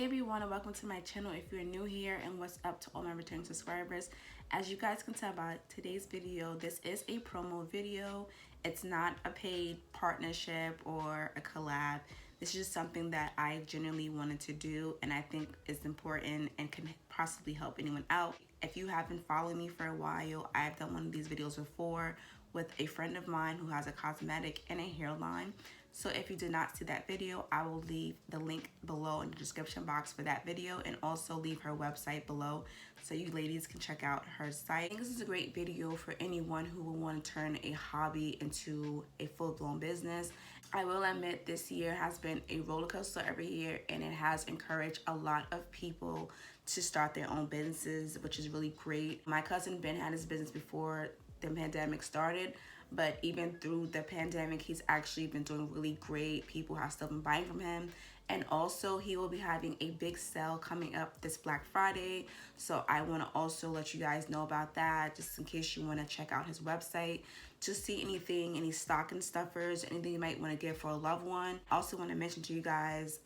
everyone, and welcome to my channel if you're new here, and what's up to all my returning subscribers. As you guys can tell by today's video, this is a promo video. It's not a paid partnership or a collab. This is just something that I genuinely wanted to do, and I think is important and can possibly help anyone out. If you have been following me for a while, I've done one of these videos before with a friend of mine who has a cosmetic and a hair line. So if you did not see that video, I will leave the link below in the description box for that video, and also leave her website below so you ladies can check out her site. I think this is a great video for anyone who will want to turn a hobby into a full-blown business. I will admit this year has been a roller coaster every year, and it has encouraged a lot of people to start their own businesses, which is really great. My cousin Ben had his business before the pandemic started, but even through the pandemic, he's actually been doing really great. People have still been buying from him. And also, he will be having a big sale coming up this Black Friday. So I want to also let you guys know about that, just in case you want to check out his website to see anything, any stocking stuffers, anything you might want to give for a loved one. I also want to mention to you guys,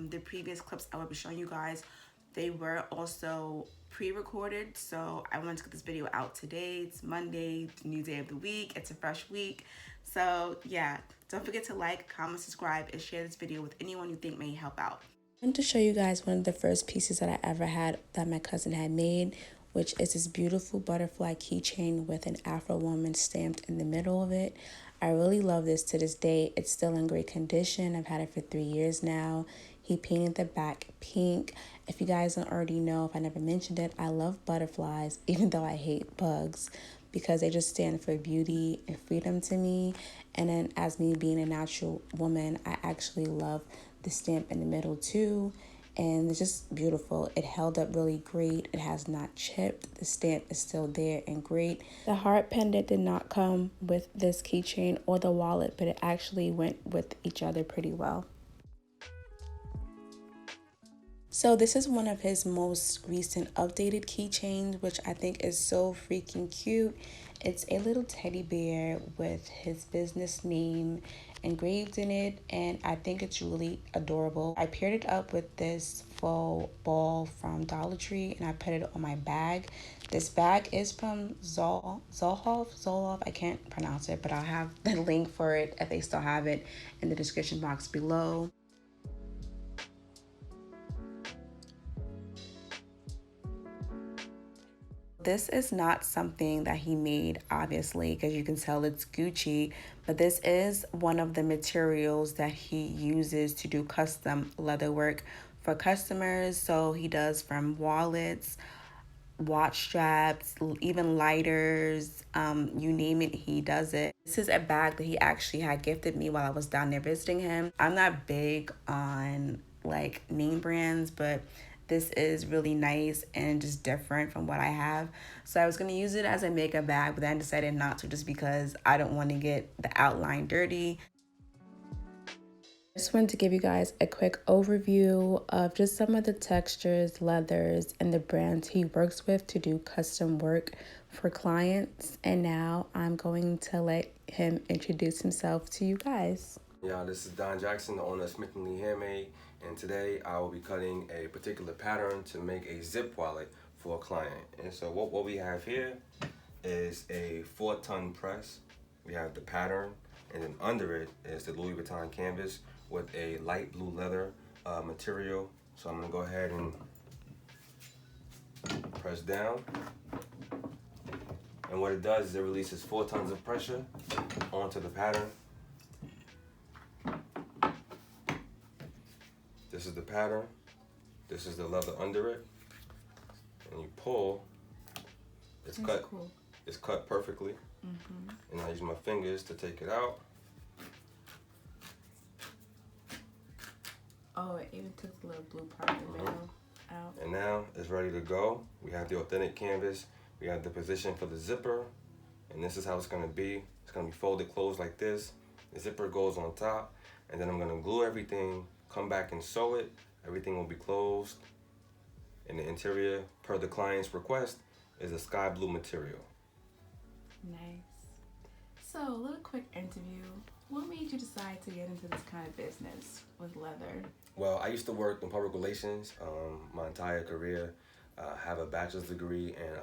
the previous clips I will be showing you guys, they were also pre-recorded, so I wanted to get this video out today. It's Monday, the new day of the week. It's a fresh week. So yeah, don't forget to like, comment, subscribe, and share this video with anyone you think may help out. I wanted to show you guys one of the first pieces that I ever had that my cousin had made, which is this beautiful butterfly keychain with an Afro woman stamped in the middle of it. I really love this to this day. It's still in great condition. I've had it for 3 years now. He painted the back pink. If you guys don't already know, if I never mentioned it, I love butterflies, even though I hate bugs, because they just stand for beauty and freedom to me. And then as me being a natural woman, I actually love the stamp in the middle too. And it's just beautiful. It held up really great. It has not chipped. The stamp is still there and great. The heart pendant did not come with this keychain or the wallet, but it actually went with each other pretty well. So this is one of his most recent updated keychains, which I think is so freaking cute. It's a little teddy bear with his business name engraved in it, and I think it's really adorable. I paired it up with this faux ball from Dollar Tree, and I put it on my bag. This bag is from Zolhof. I can't pronounce it, but I'll have the link for it if they still have it in the description box below. This is not something that he made, obviously, because you can tell it's Gucci, but this is one of the materials that he uses to do custom leather work for customers. So he does from wallets, watch straps, even lighters, you name it, he does it. This is a bag that he actually had gifted me while I was down there visiting him. I'm not big on like name brands, but this is really nice and just different from what I have. So I was going to use it as a makeup bag, but then I decided not to, just because I don't want to get the outline dirty. I just wanted to give you guys a quick overview of just some of the textures, leathers, and the brands he works with to do custom work for clients. And now I'm going to let him introduce himself to you guys. Yeah, this is Don Jackson, the owner of Lee Handmade, and today I will be cutting a particular pattern to make a zip wallet for a client. And so what we have here is a 4-ton press. We have the pattern, and then under it is the Louis Vuitton canvas with a light blue leather material. So I'm gonna go ahead and press down. And what it does is it releases 4 tons of pressure onto the pattern. This is the pattern. This is the leather under it. And you pull, it's That's cut. cool. It's cut perfectly. And I use my fingers to take it out. Oh, it even took the little blue part in the middle out. And now it's ready to go. We have the authentic canvas. We have the position for the zipper. And this is how it's gonna be. It's gonna be folded closed like this. The zipper goes on top. And then I'm gonna glue everything, come back and sew it. Everything will be closed. And the interior, per the client's request, is a sky blue material. Nice. So, a little quick interview. what made you decide to get into this kind of business with leather? Well, I used to work in public relations my entire career. Have a bachelor's degree in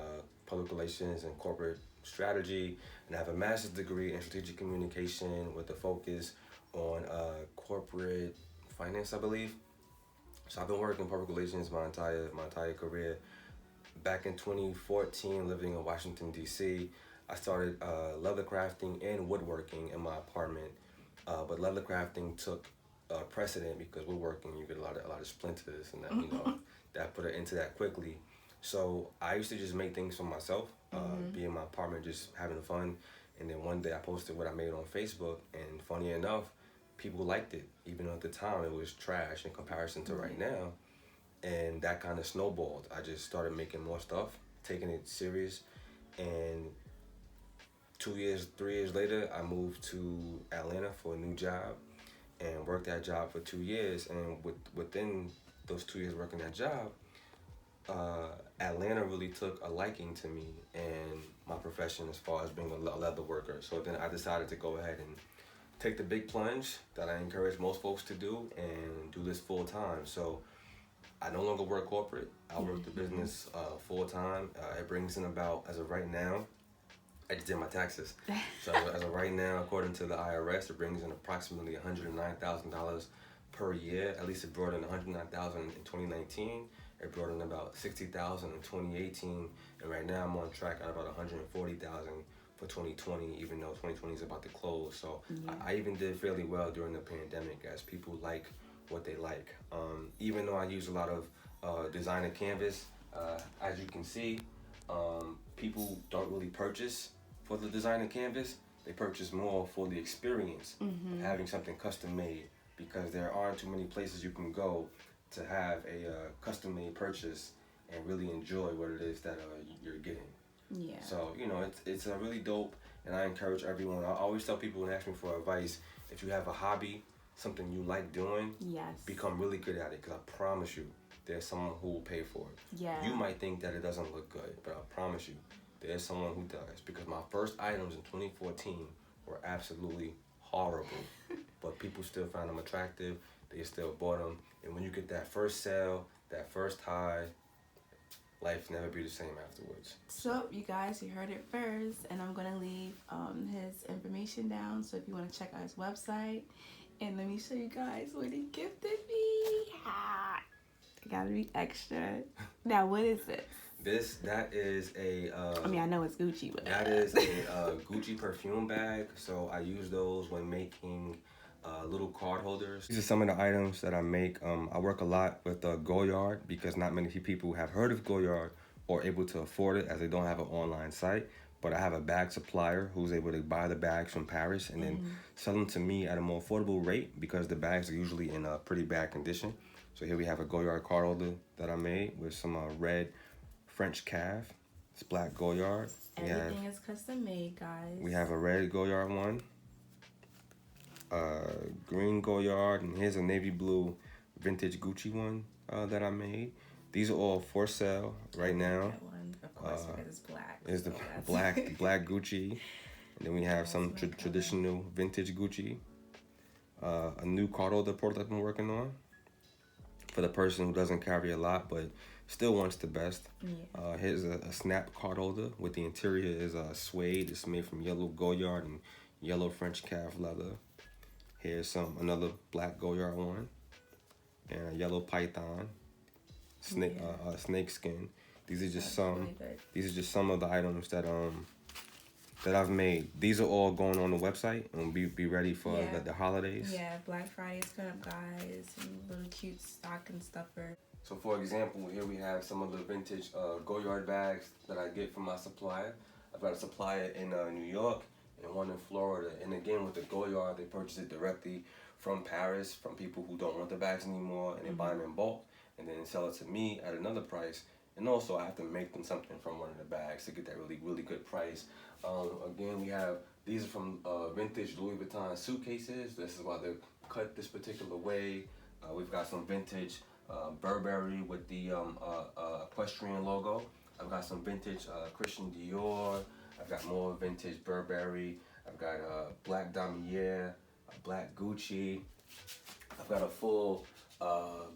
public relations and corporate strategy, and I have a master's degree in strategic communication with a focus on corporate finance, I believe. So I've been working in public relations my entire career. Back in 2014, living in Washington, D.C., I started leather crafting and woodworking in my apartment. But leather crafting took precedent because woodworking, you get a lot of splinters, and that, that put an end to that quickly. So I used to just make things for myself, be in my apartment just having fun. And then one day I posted what I made on Facebook, and funny enough, people liked it, even though at the time it was trash in comparison to right now. And that kind of snowballed. I just started making more stuff, taking it serious. And 3 years later, I moved to Atlanta for a new job and worked that job for 2 years. And within those 2 years working that job, Atlanta really took a liking to me and my profession as far as being a leather worker. So then I decided to go ahead and take the big plunge that I encourage most folks to do and do this full time. So I no longer work corporate. I work the business full time. It brings in about, as of right now, I just did my taxes. So as of right now, according to the IRS, it brings in approximately $109,000 per year. At least it brought in $109,000 in 2019. It brought in about $60,000 in 2018, and right now I'm on track at about $140,000 for 2020, even though 2020 is about to close. So I even did fairly well during the pandemic, as people like what they like. Even though I use a lot of designer canvas, as you can see, people don't really purchase for the designer canvas. They purchase more for the experience of having something custom made, because there aren't too many places you can go to have a custom made purchase and really enjoy what it is that you're getting. Yeah. So, it's a really dope, and I encourage everyone. I always tell people when they ask me for advice, if you have a hobby, something you like doing, become really good at it, because I promise you, there's someone who will pay for it. Yeah. You might think that it doesn't look good, but I promise you, there's someone who does, because my first items in 2014 were absolutely horrible, but people still found them attractive. They still bought them, and when you get that first sale, that first high, life never be the same afterwards. So you guys, you heard it first, and I'm gonna leave his information down, so if you want to check out his website. And let me show you guys what he gifted me. I gotta be extra. Now, what is this? That is a I know it's Gucci, but that is a Gucci perfume bag. So I use those when making little card holders. These are some of the items that I make. I work a lot with Goyard, because not many people have heard of Goyard or able to afford it, as they don't have an online site. But I have a bag supplier who's able to buy the bags from Paris and then sell them to me at a more affordable rate, because the bags are usually in a pretty bad condition. So here we have a Goyard Car Holder that I made with some red French calf. It's black Goyard. Everything is custom made, guys. We have a red Goyard one, green Goyard, and here's a navy blue vintage Gucci one that I made. These are all for sale right now. Of course, because it's black. Is the black Gucci, and then we have some traditional vintage Gucci. A new card holder product I've been working on for the person who doesn't carry a lot but still wants the best. Here's a snap card holder with the interior is suede. It's made from yellow Goyard and yellow French calf leather. Here's another black Goyard one, and a yellow python, snakeskin. These are just some of the items that I've made. These are all going on the website and be ready for the holidays. Yeah, Black Friday is coming up, guys. Some little cute stocking stuffer. So for example, here we have some of the vintage Goyard bags that I get from my supplier. I've got a supplier in New York and one in Florida. And again, with the Goyard, they purchase it directly from Paris, from people who don't want the bags anymore, and they buy them in bulk and then sell it to me at another price. And also, I have to make them something from one of the bags to get that really good price. Again, we have, these are from vintage Louis Vuitton suitcases. This is why they're cut this particular way. We've got some vintage Burberry with the equestrian logo. I've got some vintage Christian Dior. I've got more vintage Burberry. I've got Black Damier. a black Gucci. I've got a full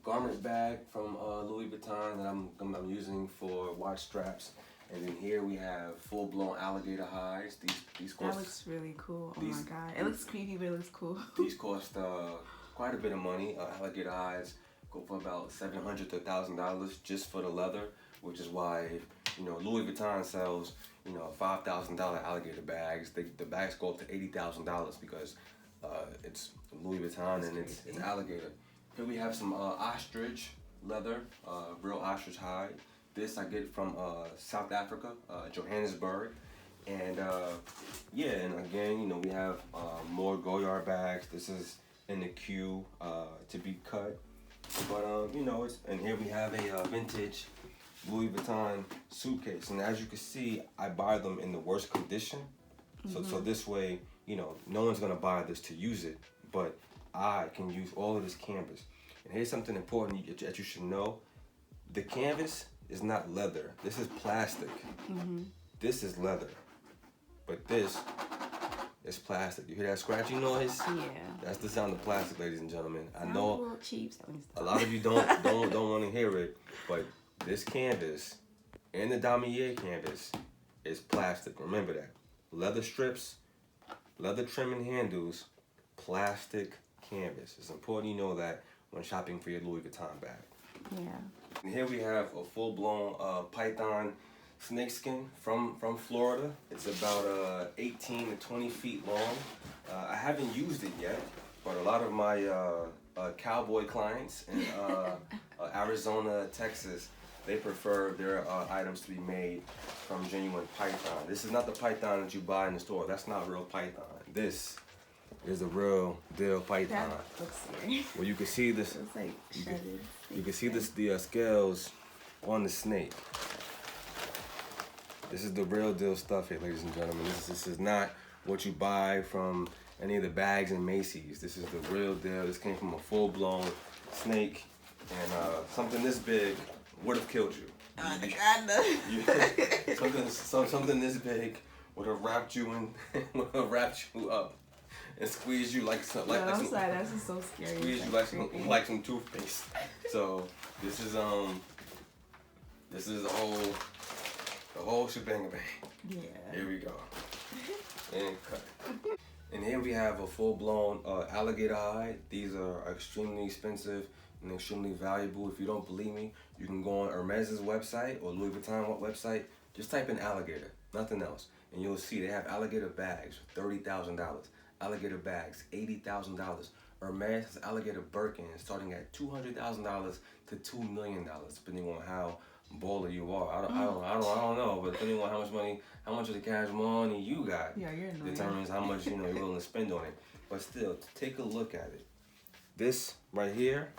garment bag from Louis Vuitton that I'm using for watch straps. And then here we have full-blown alligator hides. These cost. That looks really cool. Oh my god, it looks creepy, but it looks cool. These cost quite a bit of money. Alligator hides go for about $700 to $1,000 just for the leather, which is why, you know, Louis Vuitton sells, you know, $5,000 alligator bags. The bags go up to $80,000 because it's Louis Vuitton and it's alligator. Here we have some ostrich leather, real ostrich hide. This I get from South Africa, Johannesburg. And yeah, and again, you know, we have more Goyard bags. This is in the queue to be cut. But you know, and here we have a vintage Louis Vuitton suitcase. And as you can see, I buy them in the worst condition. So this way, you know, no one's gonna buy this to use it, but I can use all of this canvas. And here's something important that you should know. The canvas is not leather. This is plastic. This is leather. But this is plastic. You hear that scratchy noise? Yeah. That's the sound of plastic, ladies and gentlemen. I know a little cheap, a lot of you don't want to hear it, but this canvas and the damier canvas is plastic. Remember that. Leather strips, leather trim and handles, plastic canvas. It's important you know that when shopping for your Louis Vuitton bag. Yeah. And here we have a full-blown python snakeskin from Florida. It's about 18 to 20 feet long. I haven't used it yet, but a lot of my cowboy clients in Arizona, Texas, they prefer their items to be made from genuine python. This is not the python that you buy in the store. That's not real python. This is a real deal python. That looks scary. Well, you can see this. It's like shredded. You can see this, the scales on the snake. This is the real deal stuff here, ladies and gentlemen. This is not what you buy from any of the bags in Macy's. This is the real deal. This came from a full-blown snake, and something this big would have killed you. Something this big would have wrapped you in, would have wrapped you up and squeezed you like some. No, I'm sorry, that's just so scary. Squeeze you like some toothpaste. So this is the whole shebang bang. Yeah. Here we go. And cut. And here we have a full-blown alligator hide. These are extremely expensive and extremely valuable. If you don't believe me, you can go on Hermes's website or Louis Vuitton website. Just type in alligator, nothing else, and you'll see they have alligator bags for $30,000. Alligator bags, $80,000. Hermes has alligator Birkin starting at $200,000 to $2 million, depending on how baller you are. I don't know, but depending on how much of the cash money you got, yeah, determines how much you're willing to spend on it. But still, take a look at it. This right here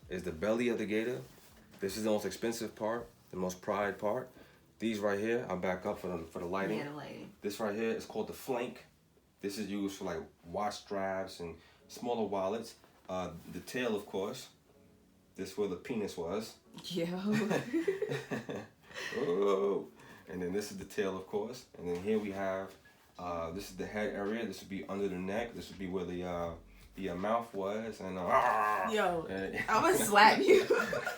is the belly of the gator. This is the most expensive part, the most prized part. These right here, I'll back up for the lighting. Yeah, the lighting. This right here is called the flank. This is used for like watch straps and smaller wallets. The tail, of course. This is where the penis was. Yo. Oh. And then this is the tail, of course. And then here we have, this is the head area. This would be under the neck. This would be where the mouth was. And yo, I'm gonna slap you.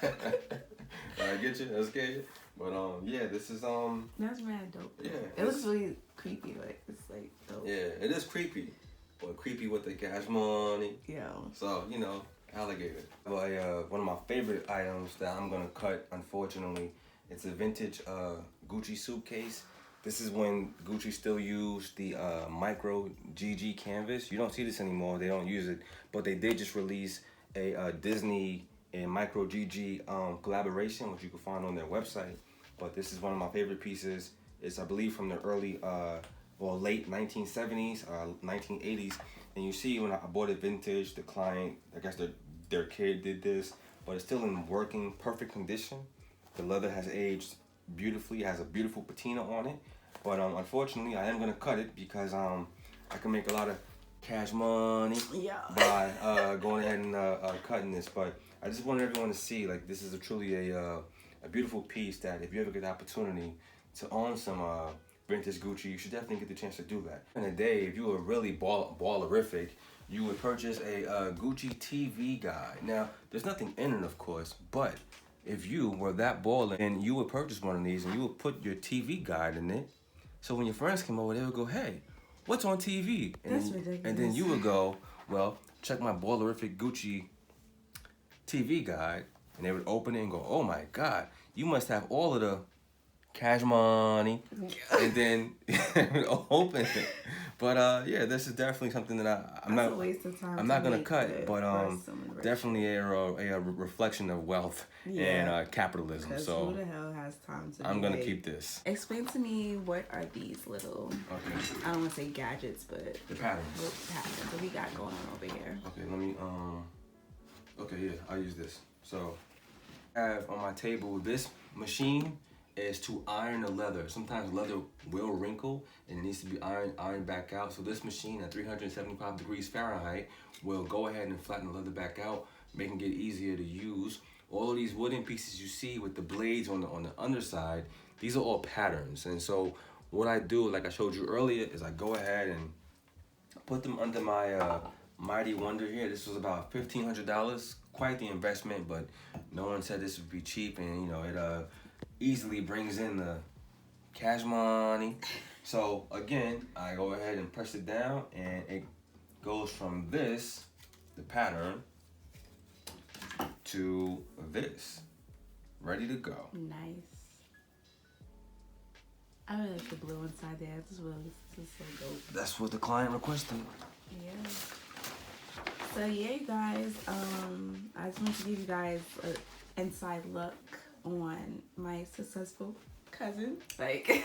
I get you. That's good. But yeah, this is That's mad dope. Yeah. It looks really creepy. Like it's like dope. Yeah, it is creepy, but creepy with the cash money. Yeah. So you know, alligator. But one of my favorite items that I'm gonna cut, unfortunately, it's a vintage Gucci suitcase. This is when Gucci still used the micro GG canvas. You don't see this anymore. They don't use it, but they did just release a Disney and micro GG collaboration, which you can find on their website. But this is one of my favorite pieces. It's, I believe, from the early, late 1970s, 1980s. And you see when I bought it vintage, the client, I guess their kid did this, but it's still in working, perfect condition. The leather has aged beautifully, it has a beautiful patina on it. But unfortunately, I am gonna cut it because I can make a lot of cash money by going ahead and cutting this. But I just want everyone to see, like, this is truly a beautiful piece that if you ever get the opportunity to own some vintage Gucci, you should definitely get the chance to do that. In the day, if you were really ballerific, you would purchase a Gucci TV guide. Now, there's nothing in it, of course, but if you were that baller and you would purchase one of these and you would put your TV guide in it, so when your friends come over, they would go, hey, what's on TV? That's ridiculous. And then you would go, well, check my ballerific Gucci TV guide, and they would open it and go, oh my God, you must have all of the cash money, and then open it. But yeah, this is definitely something that I'm not. A waste of time. I'm not gonna cut, but definitely a reflection of wealth and capitalism. So who the hell has time to? I'm gonna keep this. Explain to me, what are these little? Okay. I don't want to say gadgets, but the patterns. What patterns? What we got going on over here? Okay, let me Okay, yeah, I'll use this. So I have on my table, this machine is to iron the leather. Sometimes leather will wrinkle and it needs to be ironed back out. So this machine at 375 degrees Fahrenheit will go ahead and flatten the leather back out, making it easier to use. All of these wooden pieces you see with the blades on the underside, these are all patterns. And so what I do, like I showed you earlier, is I go ahead and put them under my Mighty Wonder here. This was about $1,500. Quite the investment, but no one said this would be cheap, and you know, it easily brings in the cash money. So again, I go ahead and press it down, and it goes from this, the pattern, to this, ready to go. Nice. I really like the blue inside there. This is so dope. That's what the client requested. Yeah. So yeah, you guys, I just want to give you guys an inside look on my successful cousin. Like,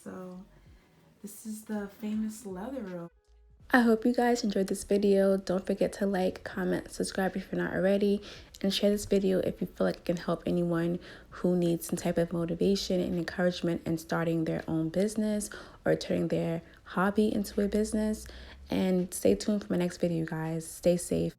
so this is the famous leather room. I hope you guys enjoyed this video. Don't forget to like, comment, subscribe if you're not already, and share this video if you feel like it can help anyone who needs some type of motivation and encouragement in starting their own business or turning their hobby into a business. And stay tuned for my next video, guys. Stay safe.